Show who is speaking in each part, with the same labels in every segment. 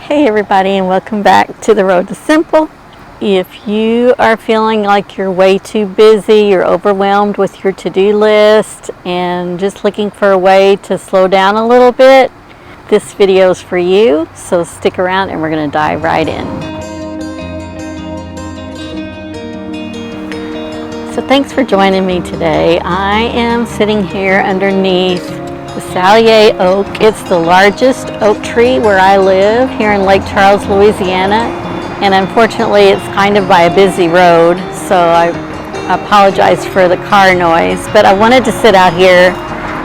Speaker 1: Hey everybody, and welcome back to the Road to Simple. If you are feeling like you're way too busy, you're overwhelmed with your to-do list and just looking for a way to slow down a little bit, this video is for you. So stick around and we're going to dive right in. So thanks for joining me today. I am sitting here underneath the Salier oak. It's the largest oak tree where I live here in Lake Charles, Louisiana, and unfortunately it's kind of by a busy road, so I apologize for the car noise, but I wanted to sit out here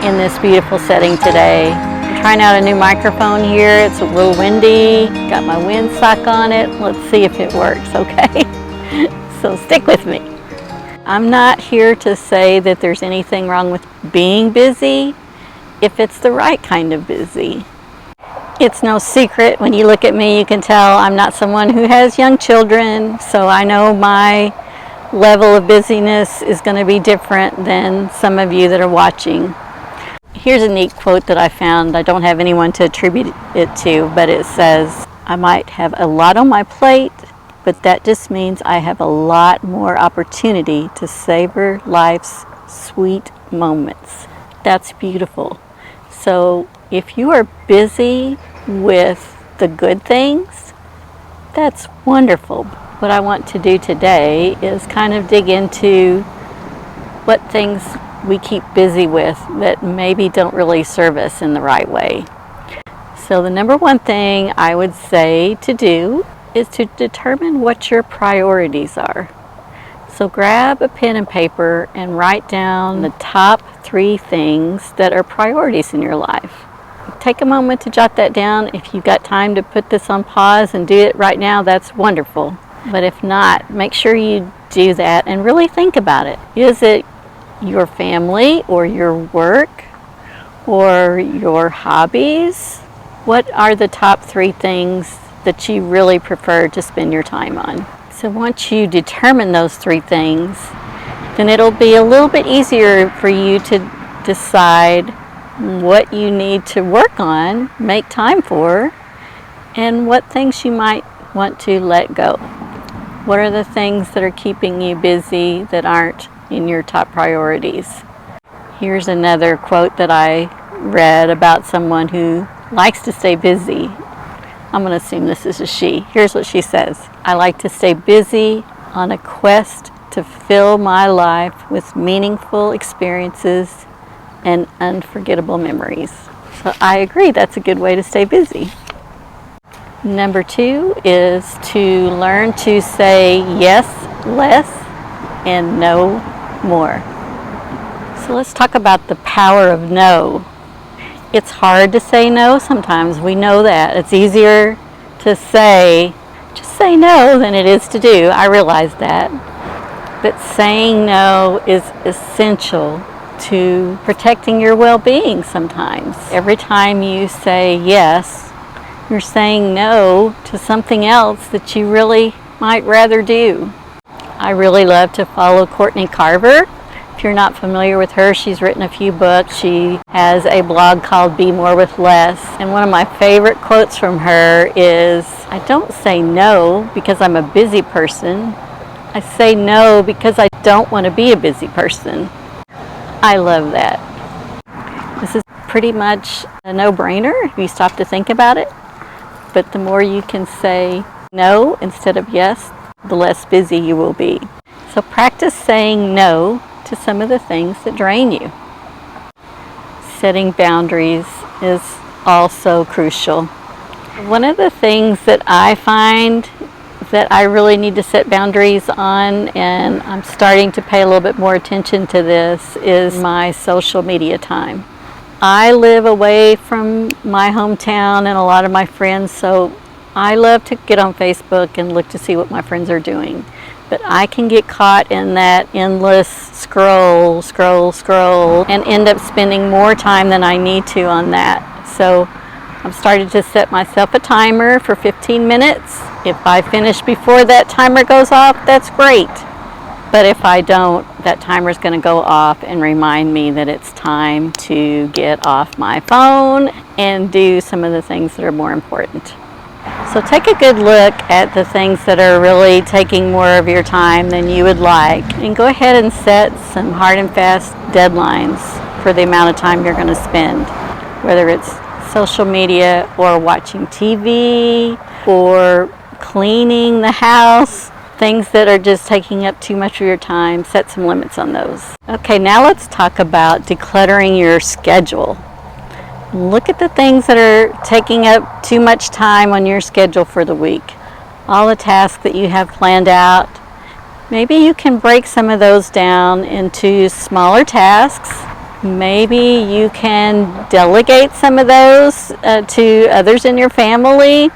Speaker 1: in this beautiful setting today. I'm trying out a new microphone here. It's a little windy, got my windsock on it. Let's see if it works, okay? So stick with me. I'm not here to say that there's anything wrong with being busy if it's the right kind of busy. It's no secret, when you look at me you can tell I'm not someone who has young children, so I know my level of busyness is going to be different than some of you that are watching. Here's a neat quote that I found. I don't have anyone to attribute it to, but it says, "I might have a lot on my plate, but that just means I have a lot more opportunity to savor life's sweet moments." That's beautiful. So if you are busy with the good things, that's wonderful. What I want to do today is kind of dig into what things we keep busy with that maybe don't really serve us in the right way. So the number one thing I would say to do is to determine what your priorities are. So grab a pen and paper and write down the top 3 things that are priorities in your life. Take a moment to jot that down. If you've got time to put this on pause and do it right now, that's wonderful. But if not, make sure you do that and really think about it. Is it your family or your work or your hobbies? What are the top 3 things that you really prefer to spend your time on? So once you determine those 3 things, then it'll be a little bit easier for you to decide what you need to work on, make time for, and what things you might want to let go. What are the things that are keeping you busy that aren't in your top priorities? Here's another quote that I read about someone who likes to stay busy. I'm going to assume this is a she. Here's what she says. "I like to stay busy on a quest to fill my life with meaningful experiences and unforgettable memories." So I agree, that's a good way to stay busy. Number 2 is to learn to say yes less and no more. So let's talk about the power of no. It's hard to say no sometimes. We know that. It's easier to say, just say no, than it is to do. I realize that. But saying no is essential to protecting your well-being sometimes. Every time you say yes, you're saying no to something else that you really might rather do. I really love to follow Courtney Carver. If you're not familiar with her, she's written a few books. She has a blog called Be More with Less. And one of my favorite quotes from her is, "I don't say no because I'm a busy person. I say no because I don't want to be a busy person." I love that. This is pretty much a no-brainer if you stop to think about it. But the more you can say no instead of yes, the less busy you will be. So practice saying no to some of the things that drain you. Setting boundaries is also crucial. One of the things that I find that I really need to set boundaries on, and I'm starting to pay a little bit more attention to this, is my social media time. I live away from my hometown and a lot of my friends, so I love to get on Facebook and look to see what my friends are doing. But I can get caught in that endless scroll, and end up spending more time than I need to on that. So I'm starting to set myself a timer for 15 minutes. If I finish before that timer goes off, that's great. But if I don't, that timer is going to go off and remind me that it's time to get off my phone and do some of the things that are more important. So take a good look at the things that are really taking more of your time than you would like, and go ahead and set some hard and fast deadlines for the amount of time you're going to spend, whether it's social media or watching TV or cleaning the house. Things that are just taking up too much of your time, set some limits on those. Okay, now let's talk about decluttering your schedule. Look at the things that are taking up too much time on your schedule for the week. All the tasks that you have planned out. Maybe you can break some of those down into smaller tasks. Maybe you can delegate some of those to others in your family.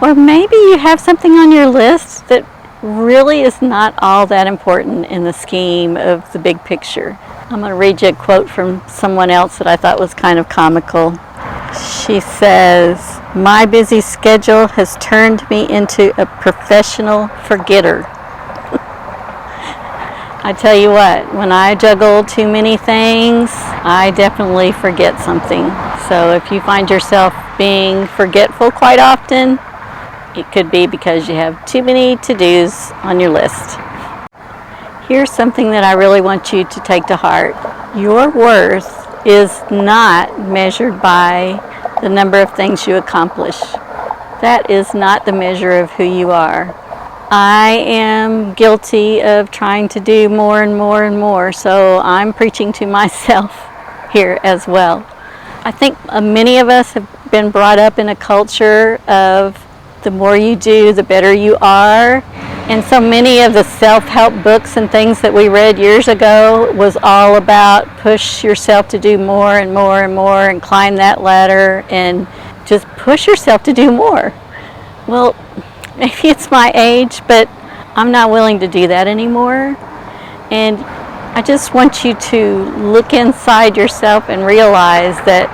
Speaker 1: Or maybe you have something on your list that really is not all that important in the scheme of the big picture. I'm going to read you a quote from someone else that I thought was kind of comical. She says, "My busy schedule has turned me into a professional forgetter." I tell you what, when I juggle too many things, I definitely forget something. So if you find yourself being forgetful quite often, it could be because you have too many to-dos on your list. Here's something that I really want you to take to heart. Your worth is not measured by the number of things you accomplish. That is not the measure of who you are. I am guilty of trying to do more and more and more, so I'm preaching to myself here as well. I think many of us have been brought up in a culture of the more you do, the better you are. And so many of the self-help books and things that we read years ago was all about push yourself to do more and more and more and climb that ladder and just push yourself to do more. Well, maybe it's my age, but I'm not willing to do that anymore. And I just want you to look inside yourself and realize that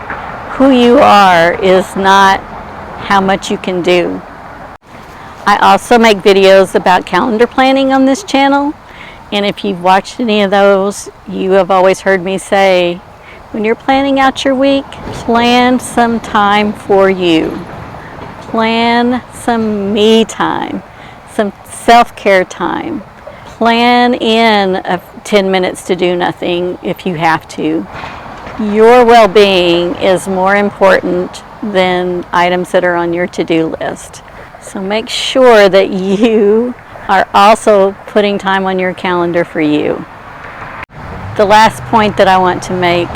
Speaker 1: who you are is not how much you can do. I also make videos about calendar planning on this channel, and if you've watched any of those, you have always heard me say, when you're planning out your week, plan some time for you. Plan some me time, some self-care time. Plan in 10 minutes to do nothing if you have to. Your well-being is more important than items that are on your to-do list. So make sure that you are also putting time on your calendar for you. The last point that I want to make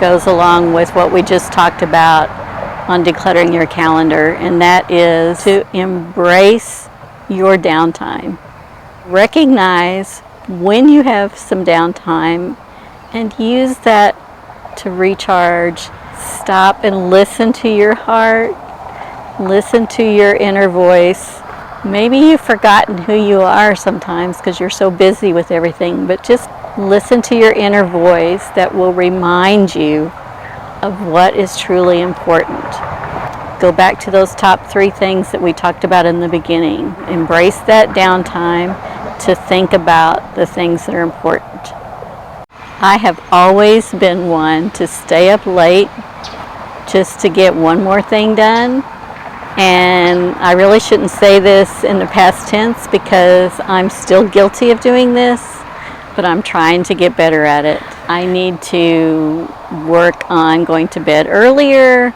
Speaker 1: goes along with what we just talked about on decluttering your calendar, and that is to embrace your downtime. Recognize when you have some downtime and use that to recharge. Stop and listen to your heart. Listen to your inner voice. Maybe you've forgotten who you are sometimes because you're so busy with everything, but just listen to your inner voice that will remind you of what is truly important. Go back to those top 3 things that we talked about in the beginning. Embrace that downtime to think about the things that are important. I have always been one to stay up late just to get one more thing done. And I really shouldn't say this in the past tense because I'm still guilty of doing this, but I'm trying to get better at it. I need to work on going to bed earlier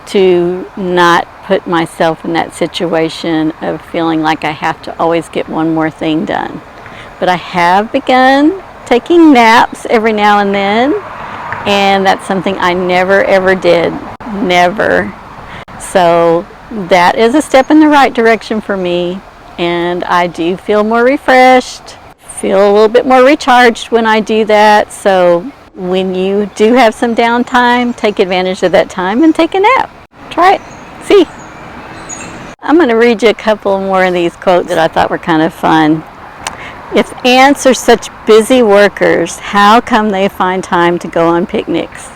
Speaker 1: to not put myself in that situation of feeling like I have to always get one more thing done. But I have begun taking naps every now and then, and that's something I never ever did. Never. So that is a step in the right direction for me, and I do feel more refreshed, feel a little bit more recharged when I do that. So when you do have some downtime, take advantage of that time and take a nap. Try it. See? I'm going to read you a couple more of these quotes that I thought were kind of fun. If ants are such busy workers, how come they find time to go on picnics?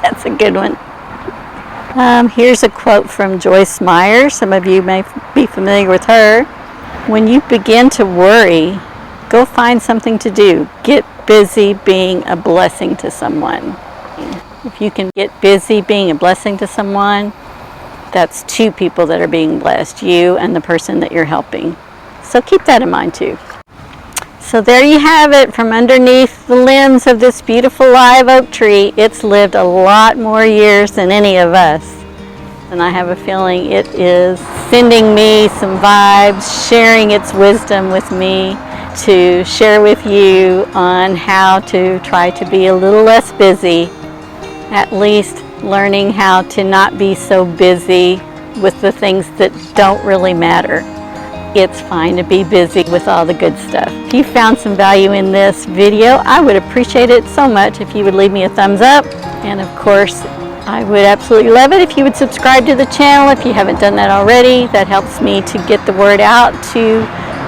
Speaker 1: That's a good one. Here's a quote from Joyce Meyer. Some of you may be familiar with her. When you begin to worry, go find something to do. Get busy being a blessing to someone. If you can get busy being a blessing to someone, that's two people that are being blessed, you and the person that you're helping. So keep that in mind too. So there you have it, from underneath the limbs of this beautiful live oak tree. It's lived a lot more years than any of us. And I have a feeling it is sending me some vibes, sharing its wisdom with me to share with you on how to try to be a little less busy, at least learning how to not be so busy with the things that don't really matter. It's fine to be busy with all the good stuff. If you found some value in this video, I would appreciate it so much if you would leave me a thumbs up. And of course, I would absolutely love it if you would subscribe to the channel if you haven't done that already. That helps me to get the word out to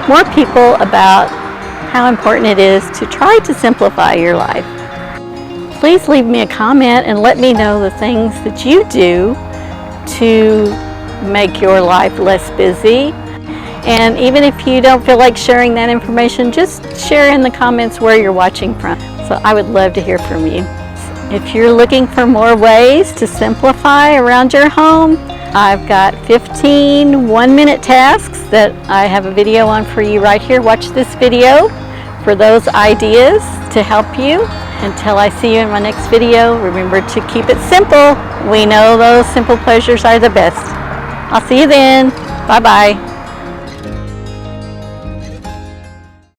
Speaker 1: more people about how important it is to try to simplify your life. Please leave me a comment and let me know the things that you do to make your life less busy. And even if you don't feel like sharing that information, just share in the comments where you're watching from. So I would love to hear from you. If you're looking for more ways to simplify around your home, I've got 15 one-minute tasks that I have a video on for you right here. Watch this video for those ideas to help you. Until I see you in my next video, remember to keep it simple. We know those simple pleasures are the best. I'll see you then. Bye-bye.